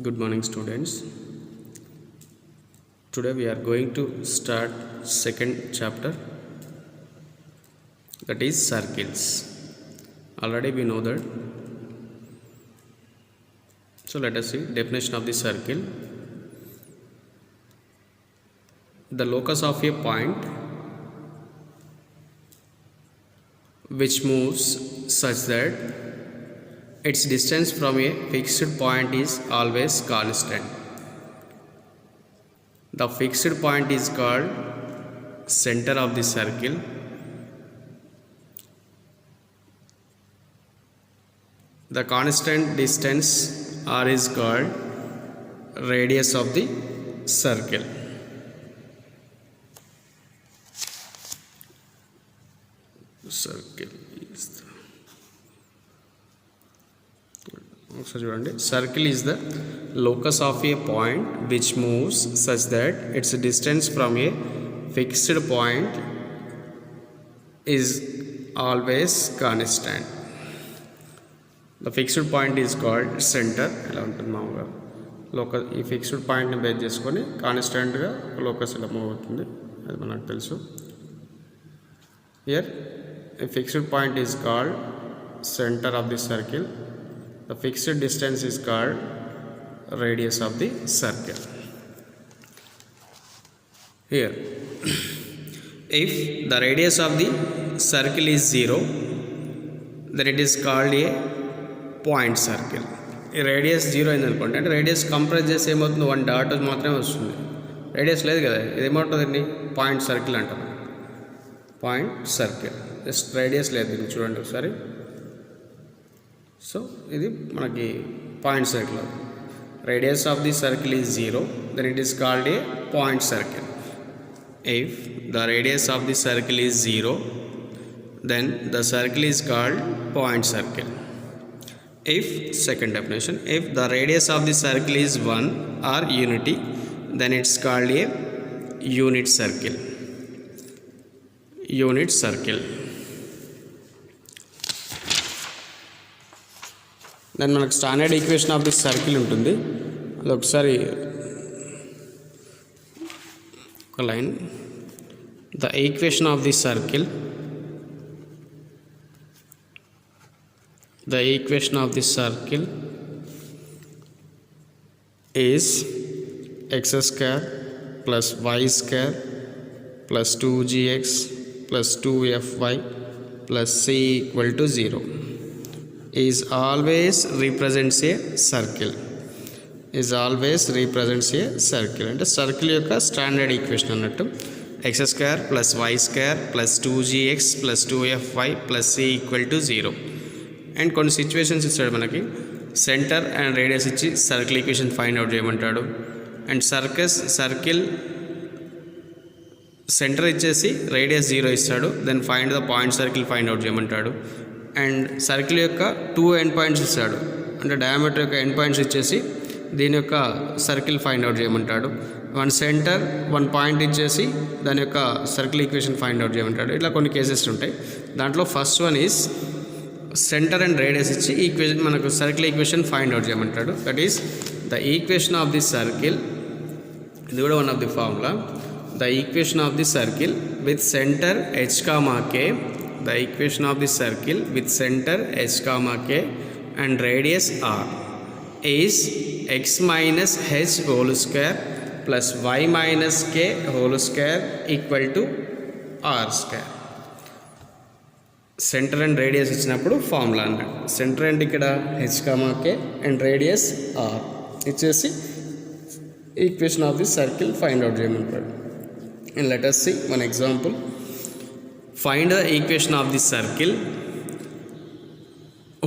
Good morning, students. Today we are going to start second chapter, that is circles. Already we know that. So let us see definition of the circle. The locus of a point which moves such that its distance from a fixed point is always constant. The fixed point is called center of the circle. The constant distance r is called radius of the circle. Circle is the locus of a point which moves such that its distance from a fixed point is always constant. The fixed point is called center. Locus ఈ fixed పాయింట్ని base చేసుకొని కాన్స్టెంట్గా locus ఇలా move అవుతుంది, అది మనకు తెలుసు. Here a fixed point is called center of the circle. The fixed distance is called radius of the circle. Here, if the radius of the circle is 0, then it is called a point circle. ఈ radius 0 అయింది అనుకోండి, అంటే radius compress చేసి ఏమవుతుంది, 1 dot మాత్రమే వస్తుంది, radius లేదు కదా, ఇది ఏమవుతుందండి, పాయింట్ సర్కిల్ అంటారు. పాయింట్ సర్కిల్ జస్ట్ రేడియస్ లేదు, దీన్ని చూడండి ఒకసారి. సో ఇది మనకి point circle. Radius of the circle is 0, then it is called a point circle. If the radius of the circle is 0, then the circle is called point circle. If, second definition, if the radius of the circle is 1 or unity, then it's called a unit circle. Unit circle. Then మనకు standard equation of the circle ఉంటుంది, అది ఒకసారి ఒక line. The equation of the circle, the equation of the circle is x square plus y square plus 2gx plus 2fy plus c equal to 0 is always represents a circle. Is always represents a circle. అంటే circle యొక్క standard equation అన్నట్టు x square plus y square plus 2gx plus 2fy plus c equal to 0. And కొన్ని situations ఇచ్చాడు మనకి, centre and radius ఇచ్చి circle equation find out చేయమంటాడు. And circle centre ఇచ్చేసి radius 0 ఇస్తాడు, then find the point circle find out చేయమంటాడు. And circle యొక్క 2 end points ఇస్తాడు, అంటే డయామీటర్ యొక్క ఎండ్ పాయింట్స్ ఇచ్చేసి దీని యొక్క సర్కిల్ ఫైండ్ అవుట్ చేయమంటాడు. 1 సెంటర్ 1 పాయింట్ ఇచ్చేసి దాని యొక్క సర్కిల్ ఈక్వేషన్ ఫైండ్ అవుట్ చేయమంటాడు. ఇట్లా కొన్ని కేసెస్ ఉంటాయి. దాంట్లో first one is centre and radius ఇచ్చి ఈక్వేషన్ మనకు సర్కిల్ ఈక్వేషన్ ఫైండ్ అవుట్ చేయమంటాడు. That is the equation of the circle. ఇది కూడా one of the formula. The equation of the circle with centre h, k. The equation of the circle with centre h, k and radius r is x minus h whole square plus y minus k whole square equal to r square. Centre and radius ఇచ్చినప్పుడు formula అన్నాడు. Centre and ఇక్కడ h, k and radius r ఇచ్చేసి equation of the circle find out చేయమంటాడు. And let us see one example. Find the equation of the circle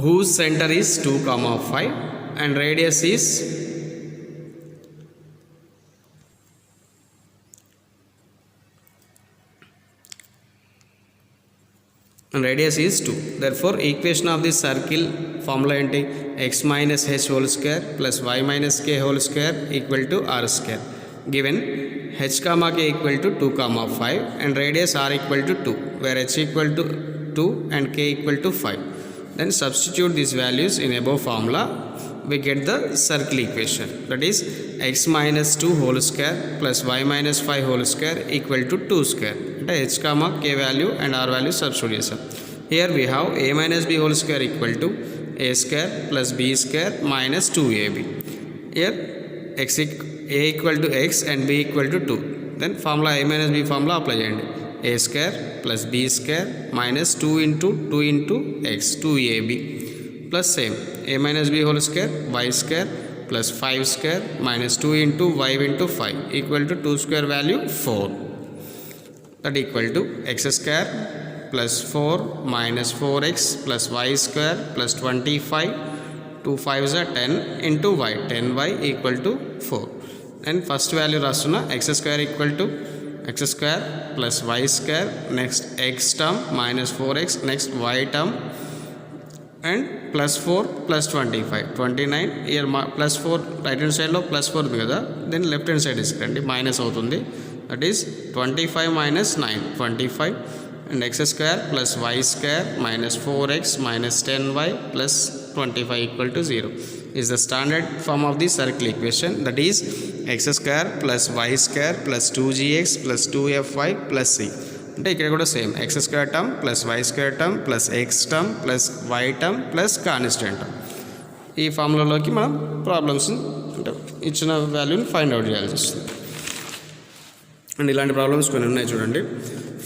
whose center is 2, 5 and radius is and radius is 2. Therefore equation of the circle formula enti x minus h whole square plus y minus k whole square equal to r square. Given h, k equal to 2, 5 and radius r equal to 2, where h equal to 2 and k equal to 5. Then substitute these values in above formula we get the circle equation, that is x minus 2 whole square plus y minus 5 whole square equal to 2 square. అంటే h comma k value and r value substitute చేసాం. Here we have a minus b whole square equal to a square plus b square minus 2ab. Here a equal to x and b equal to 2. Then formula a minus b formula apply చేయండి. a square plus b square minus 2 into x 2ab plus same a minus b whole square y square plus 5 square minus 2 into y into 5 equal to 2 square value 4. That equal to x square plus 4 minus 4x plus y square plus 25 2 5s are 10 into y 10y equal to 4. And first value rasuna x square equal to x square plus y square, next x term minus 4x, next y term and plus 4 plus 25 29. Here plus 4 right hand side lo plus 4 ఉంది కదా, then left hand side తీసుకురండి minus అవుతుంది. that is 25 minus 9 25 and x square plus y square minus 4x minus 10y plus 25 equal to 0 is the standard form of the circle equation, that is x square plus y square plus 2gx plus 2fy plus c. అంటే ఇక్కడ కూడా same x square term plus y square term plus x term plus y term plus constant term. ఈ ఫార్ములాలోకి మనం problems అంటే ఇచ్చిన వాల్యూని find out చేయాల్సి వస్తుంది. అండ్ ఇలాంటి ప్రాబ్లమ్స్ కొన్ని ఉన్నాయి చూడండి.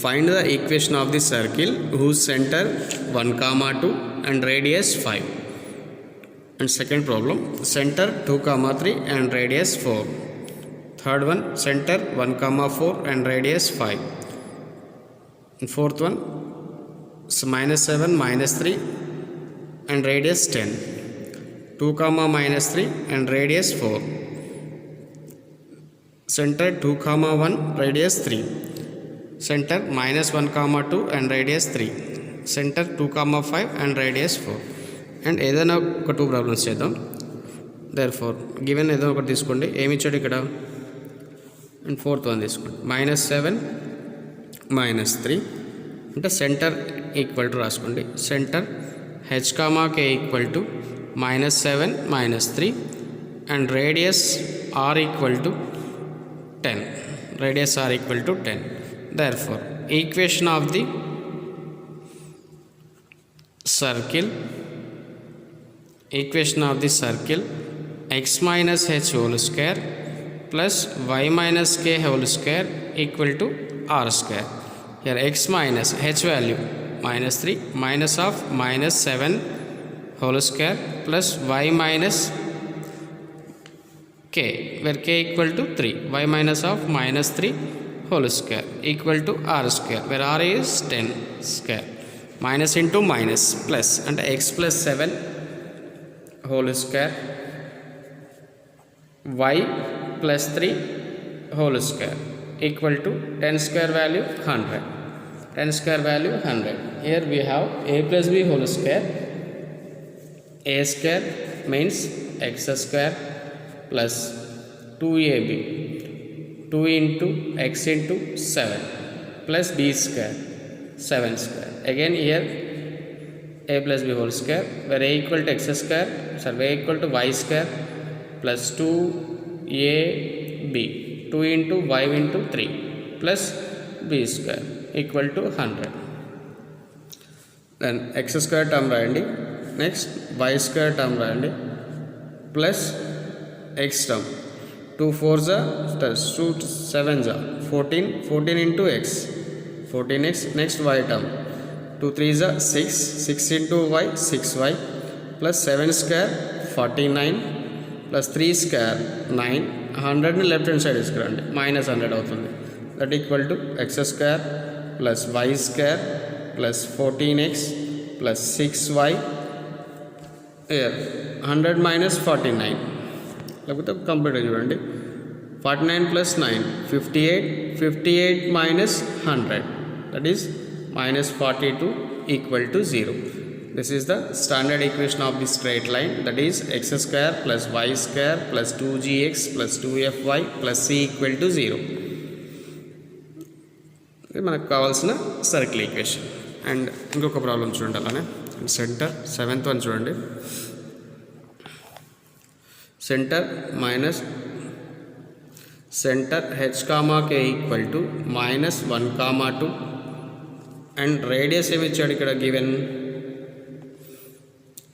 Find the equation of the circle whose centre 1,2 and radius 5. And second problem centre 2,3 and radius 4. Third one centre 1,4 and radius 5. And fourth one minus 7 minus 3 and radius 10. 2 comma minus 3 and radius 4. Center 2 comma 1 radius 3. Center minus 1 comma 2 and radius 3. Center 2 comma 5 and radius 4. And ఏదైనా ఒక 2 problems చేద్దాం. therefore given ఏదైనా ఒకటి తీసుకోండి. ఏమి ఇచ్చాడు ఇక్కడ? And fourth one తీసుకోండి. minus 7 minus 3 అంటే సెంటర్ ఈక్వల్ టు రాసుకోండి. Centre h comma k equal to minus 7 minus 3 and radius r equal to 10. Radius r equal to 10. therefore equation of the circle x minus h whole square plus y minus k whole square equal to r square. Here x minus h value minus 3 minus of minus 7 whole square plus y minus k where k equal to 3 y minus of minus 3 whole square equal to r square where r is 10 square. Minus into minus plus and x plus 7 whole square y plus 3 whole square equal to 10 square value 100. 10 square value 100. Here we have a plus b whole square. A square means x square plus 2ab 2 into x into 7 plus b square 7 square. Again here a plus b whole square where a equal to x square a equal to y square plus 2ab 2 into y into 3 plus b square equal to 100. Then x square term రాయండి. Next y square term రాయండి plus x term 2 4s 2 7s 14 into x 14x. next y term 2 3s 6 into y 6y plus 7 square 49 plus 3 square 9. 100ని left hand side తీసుకురండి minus 100 అవుతుంది. That equal to x square plus y square plus 14x plus 6y 100 minus 49 లేకపోతే కంప్లీట్గా చూడండి 49 plus 9 58 minus 100 that is minus 42 equal to 0. This is the standard equation of the straight line, that is x square plus y square plus 2gx plus 2fy plus c equal to 0. ఇది మనకు కావాల్సిన circle equation. And ఇంకొక problem చూడండి అలానే centre 7th one చూడండి. center minus center h comma k equal to minus 1 comma 2 and radius ఏమి ఇచ్చాడు ఇక్కడ given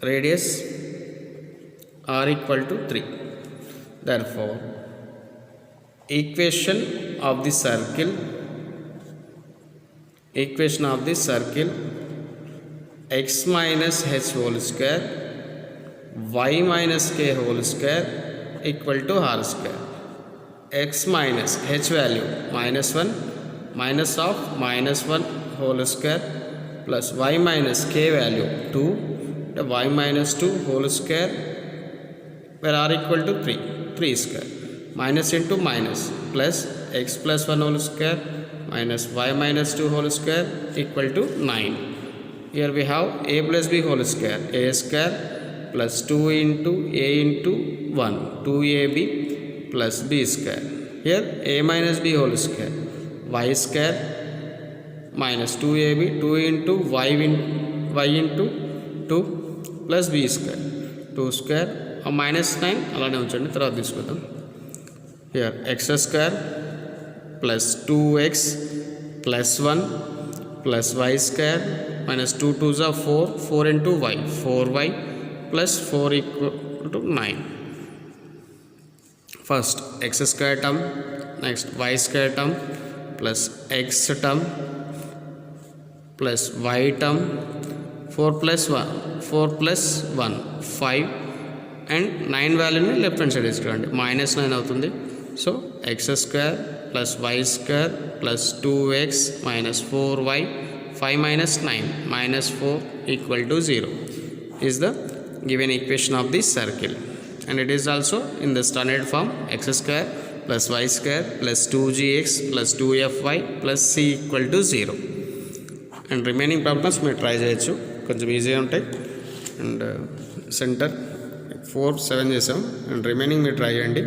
radius r equal to 3. Therefore equation of the circle x minus h whole square y minus k whole square equal to r square. X minus h value minus 1 minus of minus 1 whole square plus y minus k value 2 the y minus 2 whole square where r equal to 3 square minus into minus plus x plus 1 whole square minus y minus 2 whole square equal to 9. Here we have a plus b whole square, a square plus 2 into a into 1, 2ab plus b square. Here a minus b whole square, y square minus 2ab, 2 into y into 2 plus b square, 2 square minus 9 అలానే ఉంచండి, తర్వాత తీసుకుందాం. Here x square plus 2x plus 1 plus y square minus 2 2s are 4, 4 into y, 4y plus 4 equal to 9. First x square term, next y square term plus x term plus y term, 4 plus 1 5 and 9 వాల్యూని left hand side తీసుకురండి, minus 9 అవుతుంది. So x square plus y square plus 2x minus 4y 5 minus 9 minus 4 equal to 0 is the given equation of the circle, and it is also in the standard form x square plus y square plus 2gx plus 2fy plus c equal to 0. And remaining problems మీరు try చేయొచ్చు, కొంచెం ఈజీగా ఉంటాయి. And centre 4 7 చేసాం, and remaining మీరు try చేయండి.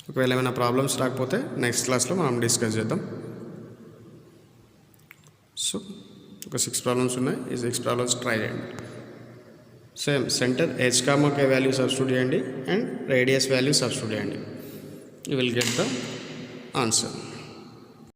ఒకవేళ ఏమైనా ప్రాబ్లమ్స్ రాకపోతే నెక్స్ట్ క్లాస్లో మనం డిస్కస్ చేద్దాం. సో ఒక 6 ప్రాబ్లమ్స్ ఉన్నాయి, ఈ 6 ప్రాబ్లమ్స్ ట్రై చేయండి. సేమ్ సెంటర్ హెచ్ కామా కే వాల్యూ సబ్స్టిట్యూట్ చేయండి అండ్ రేడియస్ వాల్యూ సబ్స్టిట్యూట్ చేయండి, you will get the answer.